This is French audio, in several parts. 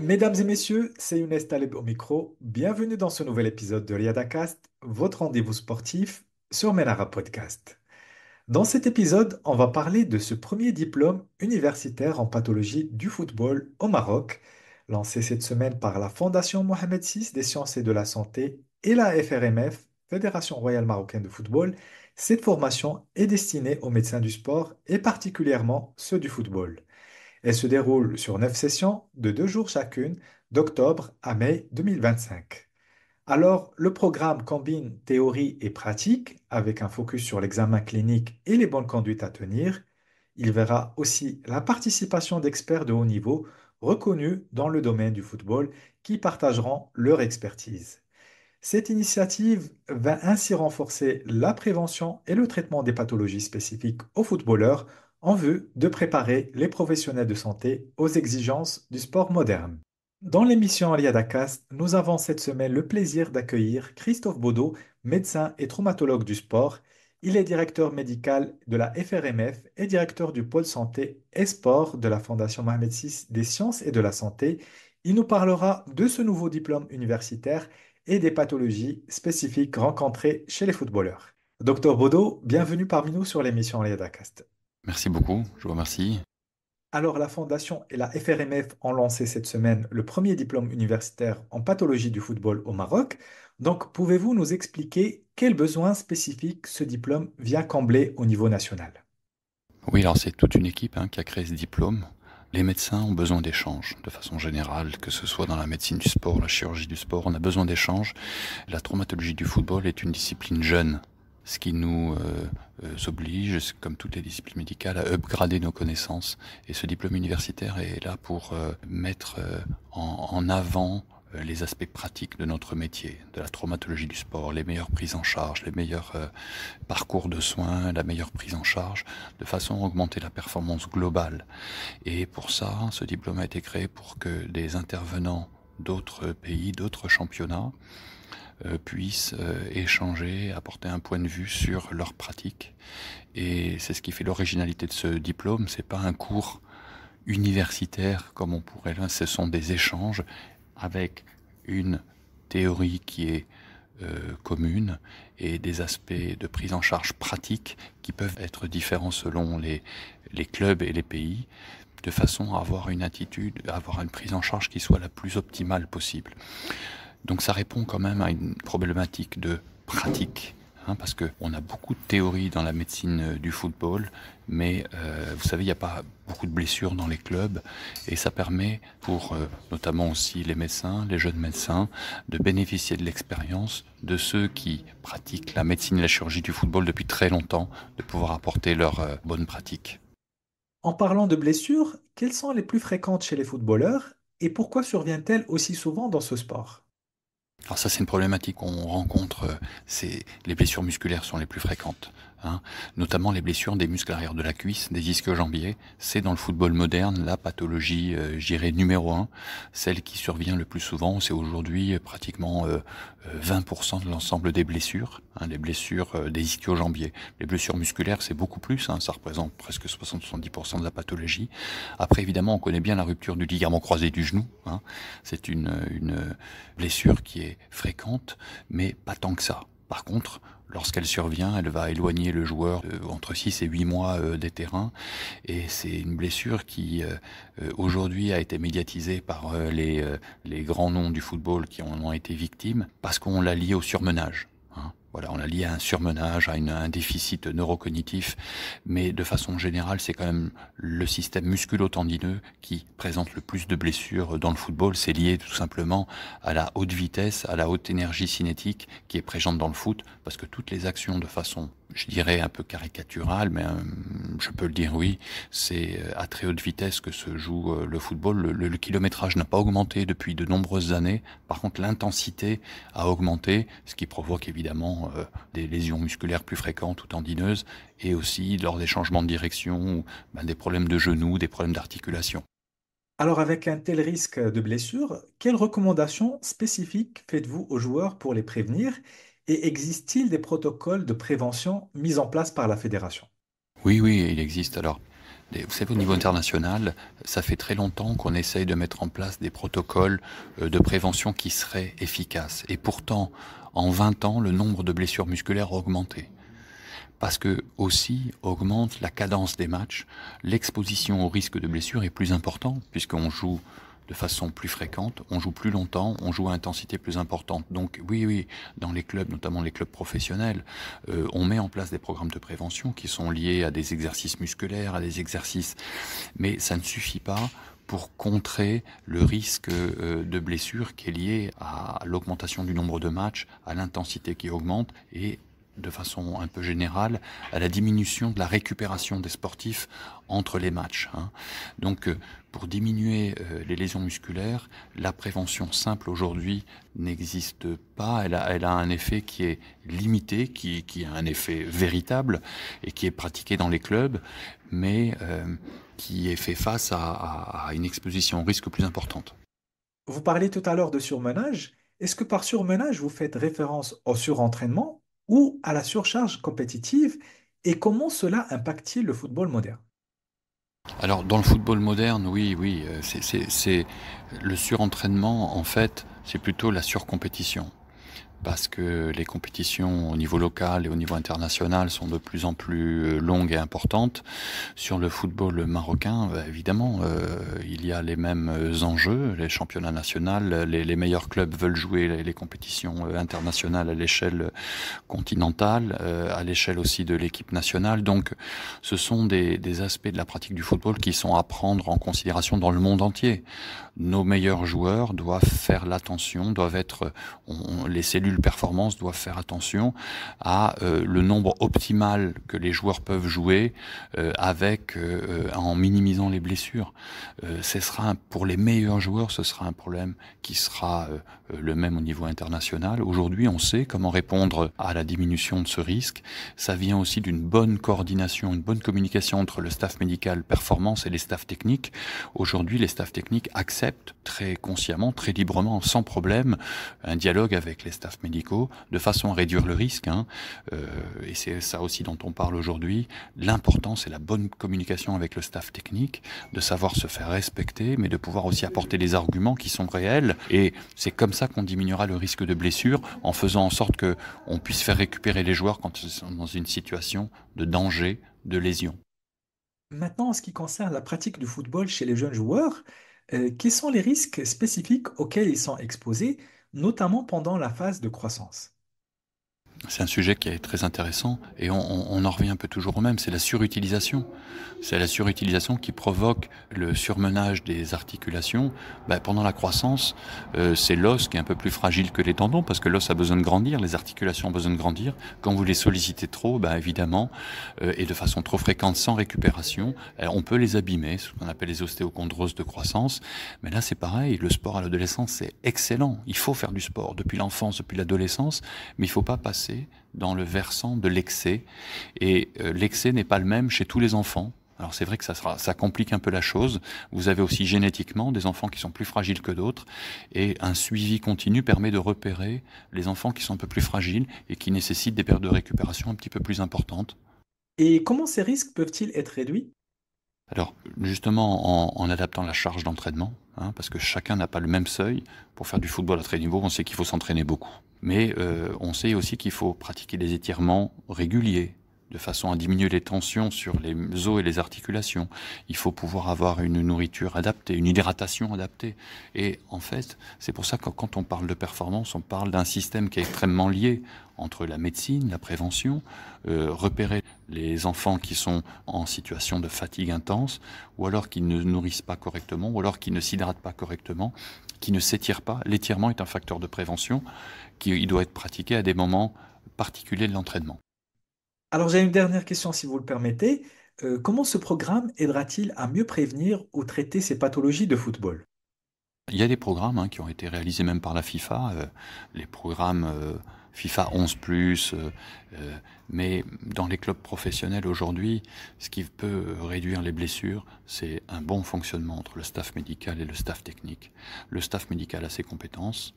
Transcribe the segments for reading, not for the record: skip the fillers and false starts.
Mesdames et messieurs, c'est Younes Taleb au micro. Bienvenue dans ce nouvel épisode de RiadaCast, votre rendez-vous sportif sur Menara Podcast. Dans cet épisode, on va parler de ce premier diplôme universitaire en pathologie du football au Maroc, lancé cette semaine par la Fondation Mohamed VI des sciences et de la santé et la FRMF, Fédération royale marocaine de football. Cette formation est destinée aux médecins du sport et particulièrement ceux du football. Elle se déroule sur 9 sessions de 2 jours chacune, d'octobre à mai 2025. Alors, le programme combine théorie et pratique avec un focus sur l'examen clinique et les bonnes conduites à tenir. Il verra aussi la participation d'experts de haut niveau reconnus dans le domaine du football qui partageront leur expertise. Cette initiative va ainsi renforcer la prévention et le traitement des pathologies spécifiques aux footballeurs en vue de préparer les professionnels de santé aux exigences du sport moderne. Dans l'émission Aliadacast, nous avons cette semaine le plaisir d'accueillir Christophe Baudot, médecin et traumatologue du sport. Il est directeur médical de la FRMF et directeur du pôle santé et sport de la Fondation Mohamed VI des sciences et de la santé. Il nous parlera de ce nouveau diplôme universitaire et des pathologies spécifiques rencontrées chez les footballeurs. Docteur Baudot, bienvenue parmi nous sur l'émission Aliadacast. Merci beaucoup, je vous remercie. Alors, la Fondation et la FRMF ont lancé cette semaine le premier diplôme universitaire en pathologie du football au Maroc. Donc, pouvez-vous nous expliquer quels besoins spécifiques ce diplôme vient combler au niveau national? Oui, alors c'est toute une équipe qui a créé ce diplôme. Les médecins ont besoin d'échanges, de façon générale, que ce soit dans la médecine du sport, la chirurgie du sport, on a besoin d'échanges. La traumatologie du football est une discipline jeune, ce qui nous oblige, comme toutes les disciplines médicales, à upgrader nos connaissances. Et ce diplôme universitaire est là pour mettre en avant les aspects pratiques de notre métier, de la traumatologie du sport, les meilleures prises en charge, les meilleurs parcours de soins, la meilleure prise en charge, de façon à augmenter la performance globale. Et pour ça, ce diplôme a été créé pour que des intervenants d'autres pays, d'autres championnats, puissent échanger, apporter un point de vue sur leur pratique. Et c'est ce qui fait l'originalité de ce diplôme. C'est pas un cours universitaire comme on pourrait là, ce sont des échanges avec une théorie qui est commune et des aspects de prise en charge pratique qui peuvent être différents selon les clubs et les pays, de façon à avoir une attitude, à avoir une prise en charge qui soit la plus optimale possible. Donc ça répond quand même à une problématique de pratique, parce qu'on a beaucoup de théories dans la médecine du football, mais vous savez, il n'y a pas beaucoup de blessures dans les clubs, et ça permet pour notamment aussi les médecins, les jeunes médecins, de bénéficier de l'expérience de ceux qui pratiquent la médecine et la chirurgie du football depuis très longtemps, de pouvoir apporter leurs bonnes pratiques. En parlant de blessures, quelles sont les plus fréquentes chez les footballeurs et pourquoi surviennent-elles aussi souvent dans ce sport? Alors ça, c'est une problématique qu'on rencontre, les blessures musculaires sont les plus fréquentes, notamment les blessures des muscles arrière de la cuisse, des ischio-jambiers. C'est dans le football moderne la pathologie, je dirais, numéro un, celle qui survient le plus souvent. C'est aujourd'hui pratiquement 20% de l'ensemble des blessures, les blessures des ischio-jambiers. Les blessures musculaires, c'est beaucoup plus, ça représente presque 60-70% de la pathologie. Après, évidemment, on connaît bien la rupture du ligament croisé du genou, c'est une blessure qui est fréquente, mais pas tant que ça. Par contre, lorsqu'elle survient, elle va éloigner le joueur entre 6 et 8 mois des terrains. Et c'est une blessure qui, aujourd'hui, a été médiatisée par les grands noms du football qui en ont été victimes, parce qu'on l'a liée au surmenage. Voilà, on l'a lié à un surmenage, à un déficit neurocognitif, mais de façon générale, c'est quand même le système musculo-tendineux qui présente le plus de blessures dans le football. C'est lié tout simplement à la haute vitesse, à la haute énergie cinétique qui est présente dans le foot, parce que toutes les actions de façon, je dirais un peu caricaturale, mais je peux le dire oui, c'est à très haute vitesse que se joue le football. Le kilométrage n'a pas augmenté depuis de nombreuses années. Par contre, l'intensité a augmenté, ce qui provoque évidemment des lésions musculaires plus fréquentes ou tendineuses, et aussi lors des changements de direction, des problèmes de genoux, des problèmes d'articulation. Alors, avec un tel risque de blessure, quelles recommandations spécifiques faites-vous aux joueurs pour les prévenir? Et existe-t-il des protocoles de prévention mis en place par la fédération? Oui, oui, il existe. Alors, vous savez, au niveau international, ça fait très longtemps qu'on essaye de mettre en place des protocoles de prévention qui seraient efficaces. Et pourtant, en 20 ans, le nombre de blessures musculaires a augmenté. Parce que aussi augmente la cadence des matchs, l'exposition au risque de blessure est plus importante puisqu'on joue de façon plus fréquente, on joue plus longtemps, on joue à intensité plus importante. Donc oui, oui, dans les clubs, notamment les clubs professionnels, on met en place des programmes de prévention qui sont liés à des exercices musculaires, à des exercices, mais ça ne suffit pas pour contrer le risque de blessure qui est lié à l'augmentation du nombre de matchs, à l'intensité qui augmente et de façon un peu générale, à la diminution de la récupération des sportifs entre les matchs. Donc, pour diminuer les lésions musculaires, la prévention simple aujourd'hui n'existe pas. Elle a un effet qui est limité, qui a un effet véritable et qui est pratiqué dans les clubs, mais qui est fait face à une exposition au risque plus importante. Vous parliez tout à l'heure de surmenage. Est-ce que par surmenage, vous faites référence au surentraînement ou à la surcharge compétitive et comment cela impacte-t-il le football moderne? Alors dans le football moderne, oui, oui, c'est le surentraînement en fait, c'est plutôt la surcompétition. Parce que les compétitions au niveau local et au niveau international sont de plus en plus longues et importantes. Sur le football marocain, évidemment, il y a les mêmes enjeux. Les championnats nationaux, les meilleurs clubs veulent jouer les compétitions internationales à l'échelle continentale, à l'échelle aussi de l'équipe nationale. Donc, ce sont des aspects de la pratique du football qui sont à prendre en considération dans le monde entier. Nos meilleurs joueurs doivent faire l'attention, doivent être, les cellules performance doivent faire attention à le nombre optimal que les joueurs peuvent jouer en minimisant les blessures. Ce sera pour les meilleurs joueurs, ce sera un problème qui sera le même au niveau international. Aujourd'hui, on sait comment répondre à la diminution de ce risque. Ça vient aussi d'une bonne coordination, une bonne communication entre le staff médical performance et les staffs techniques. Aujourd'hui, les staffs techniques acceptent très consciemment, très librement, sans problème, un dialogue avec les staffs médicaux de façon à réduire le risque. Et c'est ça aussi dont on parle aujourd'hui. L'important, c'est la bonne communication avec le staff technique, de savoir se faire respecter, mais de pouvoir aussi apporter des arguments qui sont réels. Et c'est comme ça qu'on diminuera le risque de blessure, en faisant en sorte que on puisse faire récupérer les joueurs quand ils sont dans une situation de danger, de lésion. Maintenant, en ce qui concerne la pratique du football chez les jeunes joueurs, quels sont les risques spécifiques auxquels ils sont exposés, notamment pendant la phase de croissance? C'est un sujet qui est très intéressant et on en revient un peu toujours au même, c'est la surutilisation. C'est la surutilisation qui provoque le surmenage des articulations. Pendant la croissance, c'est l'os qui est un peu plus fragile que les tendons parce que l'os a besoin de grandir, les articulations ont besoin de grandir. Quand vous les sollicitez trop, évidemment, et de façon trop fréquente sans récupération, on peut les abîmer, ce qu'on appelle les ostéochondroses de croissance. Mais là, c'est pareil, le sport à l'adolescence, c'est excellent. Il faut faire du sport depuis l'enfance, depuis l'adolescence, mais il ne faut pas passer dans le versant de l'excès. Et l'excès n'est pas le même chez tous les enfants. Alors c'est vrai que ça complique un peu la chose. Vous avez aussi génétiquement des enfants qui sont plus fragiles que d'autres. Et un suivi continu permet de repérer les enfants qui sont un peu plus fragiles et qui nécessitent des périodes de récupération un petit peu plus importantes. Et comment ces risques peuvent-ils être réduits? Alors justement en adaptant la charge d'entraînement, parce que chacun n'a pas le même seuil. Pour faire du football à très haut niveau, on sait qu'il faut s'entraîner beaucoup. Mais on sait aussi qu'il faut pratiquer des étirements réguliers, de façon à diminuer les tensions sur les os et les articulations. Il faut pouvoir avoir une nourriture adaptée, une hydratation adaptée. Et en fait, c'est pour ça que quand on parle de performance, on parle d'un système qui est extrêmement lié entre la médecine, la prévention, repérer les enfants qui sont en situation de fatigue intense, ou alors qui ne nourrissent pas correctement, ou alors qui ne s'hydratent pas correctement, qui ne s'étirent pas. L'étirement est un facteur de prévention qui doit être pratiqué à des moments particuliers de l'entraînement. Alors j'ai une dernière question si vous le permettez. Comment ce programme aidera-t-il à mieux prévenir ou traiter ces pathologies de football? Il y a des programmes qui ont été réalisés même par la FIFA, les programmes FIFA 11+, mais dans les clubs professionnels aujourd'hui, ce qui peut réduire les blessures, c'est un bon fonctionnement entre le staff médical et le staff technique. Le staff médical a ses compétences,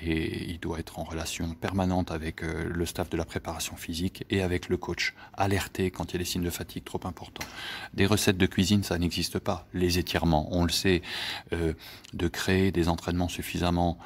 et il doit être en relation permanente avec le staff de la préparation physique et avec le coach, alerter quand il y a des signes de fatigue trop importants. Des recettes de cuisine, ça n'existe pas. Les étirements, on le sait, de créer des entraînements suffisamment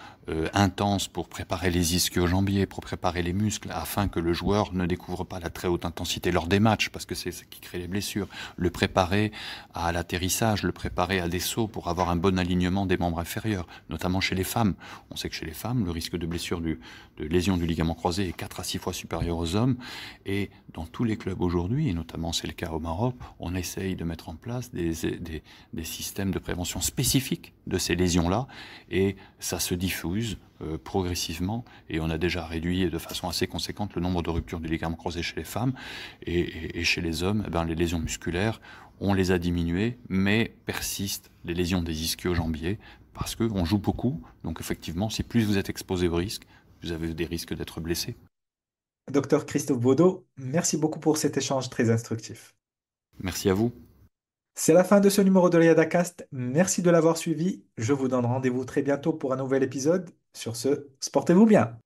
intenses pour préparer les ischio-jambiers, pour préparer les muscles, afin que le joueur ne découvre pas la très haute intensité lors des matchs, parce que c'est ce qui crée les blessures. Le préparer à l'atterrissage, le préparer à des sauts pour avoir un bon alignement des membres inférieurs, notamment chez les femmes. On sait que chez les femmes, le risque de blessure de lésion du ligament croisé est 4 à 6 fois supérieur aux hommes. Et dans tous les clubs aujourd'hui, et notamment c'est le cas au Maroc, on essaye de mettre en place des systèmes de prévention spécifiques de ces lésions-là. Et ça se diffuse progressivement. Et on a déjà réduit de façon assez conséquente le nombre de ruptures du ligament croisé chez les femmes. Et chez les hommes, eh ben, les lésions musculaires, on les a diminuées, mais persistent les lésions des ischio-jambiers, parce qu'on joue beaucoup. Donc effectivement, si plus vous êtes exposé au risque, vous avez des risques d'être blessé. Docteur Christophe Baudot, merci beaucoup pour cet échange très instructif. Merci à vous. C'est la fin de ce numéro de l'IADAcast. Merci de l'avoir suivi. Je vous donne rendez-vous très bientôt pour un nouvel épisode. Sur ce, sportez-vous bien.